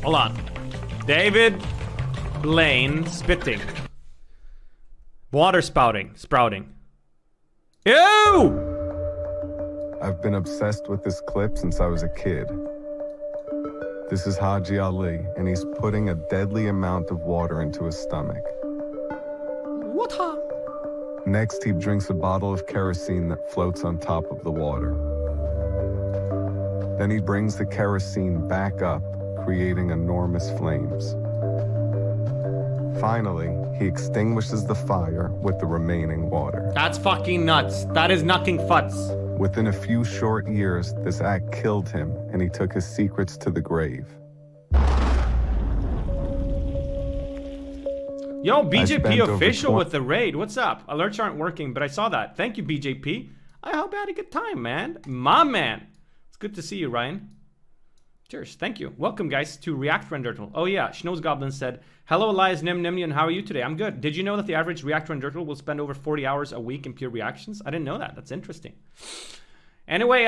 Hold on. David Blaine spitting. Water sprouting. Ew! I've been obsessed with this clip since I was a kid. This is Haji Ali, and he's putting a deadly amount of water into his stomach. Water. Next, he drinks a bottle of kerosene that floats on top of the water. Then he brings the kerosene back up, creating enormous flames. Finally, he extinguishes the fire with the remaining water. That's fucking nuts. That is knocking futs. Within a few short years, this act killed him, and he took his secrets to the grave. Yo, BJP official with the raid. What's up? Alerts aren't working, but I saw that. Thank you, BJP. I hope you had a good time, man. My man. It's good to see you, Ryan. Cheers. Thank you. Welcome, guys, to React Rendertle. Oh, yeah. Schnoz Goblin said, hello, Elias, Nymn, how are you today? I'm good. Did you know that the average React Rendertle will spend over 40 hours a week in pure reactions? I didn't know that. That's interesting. Anyway,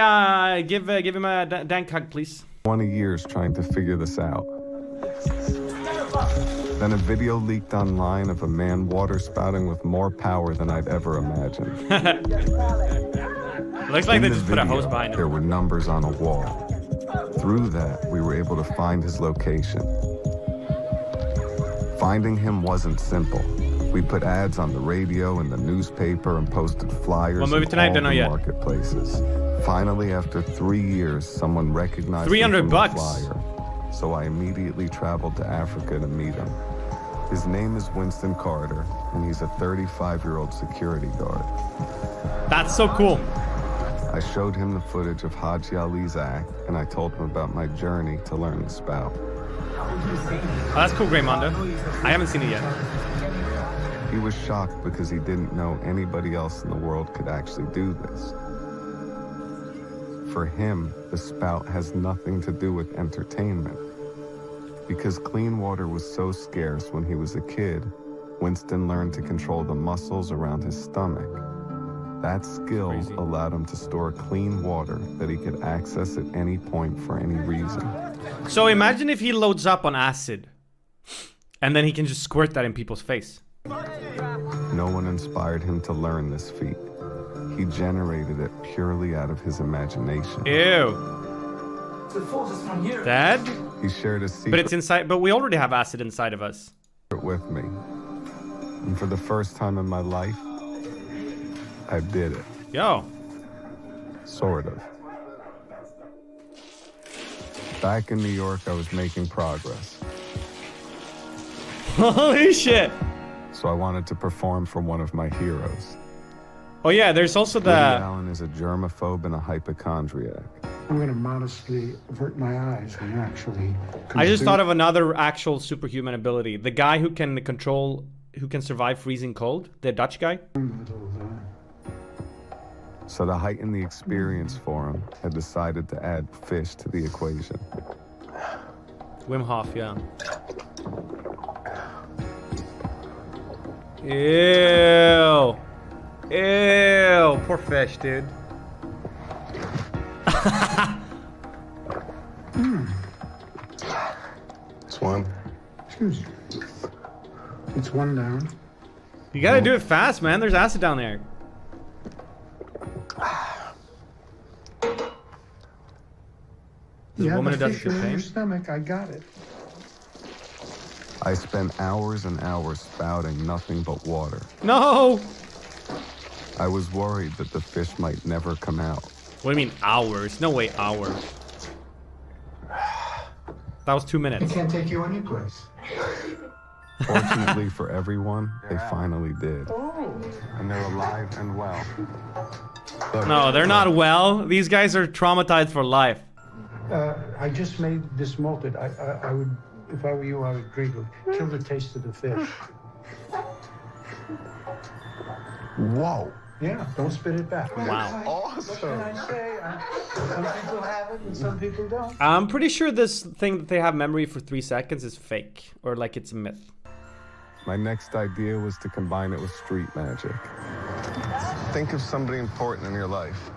give him a dank hug, please. 20 years trying to figure this out. Then a video leaked online of a man water spouting with more power than I'd ever imagined. Looks like they just put a hose behind him. There were numbers on a wall. Through that, we were able to find his location. Finding him wasn't simple. We put ads on the radio and the newspaper and posted flyers in all the marketplaces. Finally, after 3 years, someone recognized $300 the flyer. So I immediately traveled to Africa to meet him. His name is Winston Carter, and he's a 35-year-old security guard. That's so cool. I showed him the footage of Haji Ali's act, and I told him about my journey to learn the spout. Oh, that's cool, Greymondo. I haven't seen it yet. He was shocked because he didn't know anybody else in the world could actually do this. For him, the spout has nothing to do with entertainment. Because clean water was so scarce when he was a kid, Winston learned to control the muscles around his stomach. That skill allowed him to store clean water that he could access at any point for any reason. So imagine if he loads up on acid, and then he can just squirt that in people's face. No one inspired him to learn this feat. He generated it purely out of his imagination. Ew. Dad? He shared a secret. But it's inside. But we already have acid inside of us. With me. And for the first time in my life, I did it. Yo. Sort of. Back in New York, I was making progress. Holy shit. So I wanted to perform for one of my heroes. Oh yeah, there's also the... Woody Allen is a germaphobe and a hypochondriac. I'm going to modestly avert my eyes and actually... I just thought of another actual superhuman ability. The guy who can control... Who can survive freezing cold? The Dutch guy? So to heighten the experience for him, I decided to add fish to the equation. Wim Hof, yeah. Ew. Ew. Poor fish, dude. It's one. Excuse me. It's one down. You gotta do it fast, man. There's acid down there. This woman who doesn't feel pain. Your stomach, I got it. I spent hours and hours spouting nothing but water. No! I was worried that the fish might never come out. What do you mean hours? No way hours. That was 2 minutes. I can't take you anyplace. Fortunately for everyone, they finally did. And they're alive and well. No, they're not well. These guys are traumatized for life. I just made this malted. I would, if I were you, I would agree to kill the taste of the fish. Whoa. Yeah, don't spit it back. Wow. What can I say? Some people have it and some people don't. I'm pretty sure this thing that they have memory for 3 seconds is fake. Or like it's a myth. My next idea was to combine it with street magic. Think of somebody important in your life.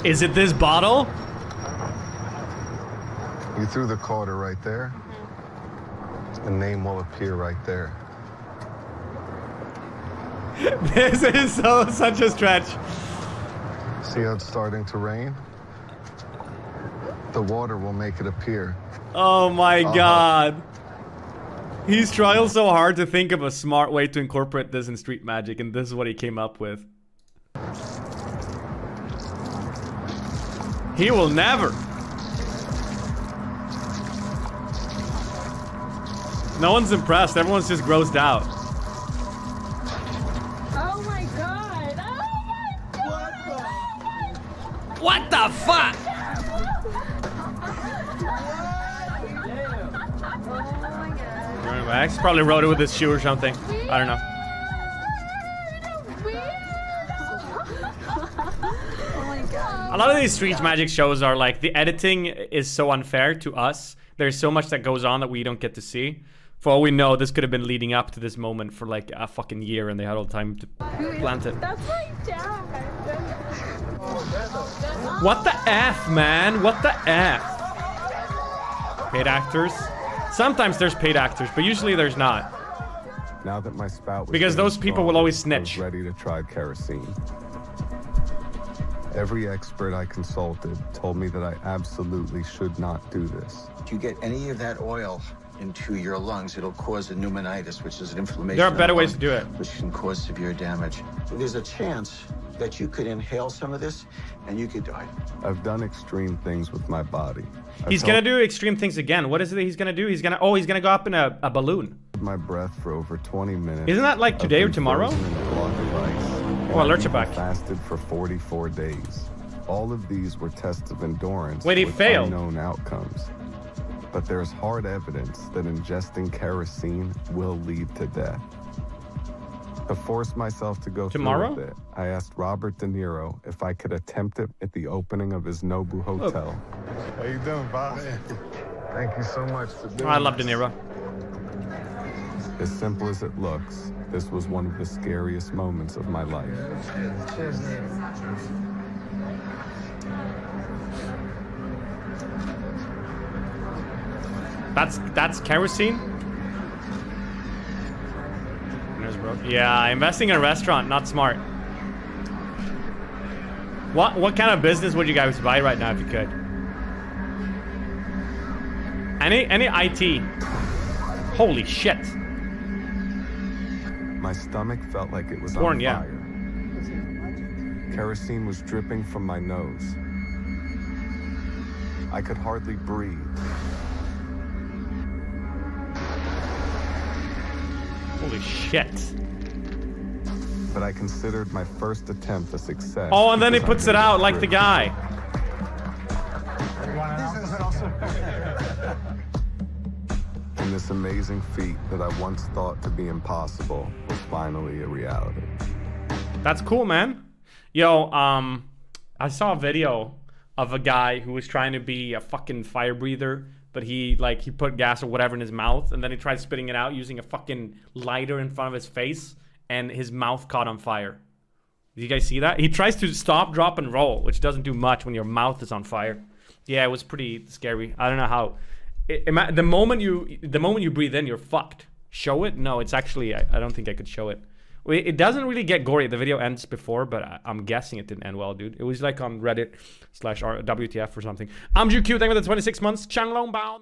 Is it this bottle? You threw the quarter right there. The name will appear right there. This is such a stretch. See how it's starting to rain? The water will make it appear. Oh my god. He's trying so hard to think of a smart way to incorporate this in street magic, and this is what he came up with. He will never. No one's impressed. Everyone's just grossed out. Oh my god! Oh my god! What the fuck? Max probably wrote it with his shoe or something. I don't know. Oh my god. A lot of these street magic shows are like, the editing is so unfair to us. There's so much that goes on that we don't get to see. For all we know, this could have been leading up to this moment for like a fucking year, and they had all the time to plant it. That's my dad. What the F, man? What the F? Paid actors? Sometimes there's paid actors, but usually there's not. Now that my spout was Because those people will always snitch. I was ready to try kerosene. Every expert I consulted told me that I absolutely should not do this. If you get any of that oil into your lungs, it'll cause a pneumonitis, which is an inflammation. There are better of the ways lung, to do it. which can cause severe damage. There's a chance that you could inhale some of this and you could die. I've done extreme things with my body. He's gonna do extreme things again. What is it he's gonna do? He's gonna go up in a balloon. My breath for over 20 minutes. Isn't that like today or tomorrow? Oh, alerts are back. Fasted for 44 days. All of these were tests of endurance. Wait, he with failed. Unknown outcomes. But there's hard evidence that ingesting kerosene will lead to death. To force myself to go Tomorrow? through with it, I asked Robert De Niro if I could attempt it at the opening of his Nobu Hotel. How you doing, boss? Thank you so much for doing I love De Niro. As simple as it looks, this was one of the scariest moments of my life. That's kerosene? Yeah, investing in a restaurant, not smart. What kind of business would you guys buy right now if you could? Any IT? Holy shit. My stomach felt like it was Porn, on yeah. fire. Kerosene was dripping from my nose. I could hardly breathe. Holy shit. But I considered my first attempt a success. Oh, and then he because I puts it made out like the through. guy. And this amazing feat that I once thought to be impossible was finally a reality. That's cool, man. Yo, I saw a video of a guy who was trying to be a fucking fire breather, but he put gas or whatever in his mouth, and then he tried spitting it out using a fucking lighter in front of his face, and his mouth caught on fire. Did you guys see that? He tries to stop, drop, and roll, which doesn't do much when your mouth is on fire. Yeah, it was pretty scary. I don't know how. The moment you breathe in, you're fucked. Show it? No, it's actually, I don't think I could show it. It doesn't really get gory. The video ends before, but I'm guessing it didn't end well, dude. It was like on Reddit /WTF or something. I'm GQ. Thank you for the 26 months. Channel bound.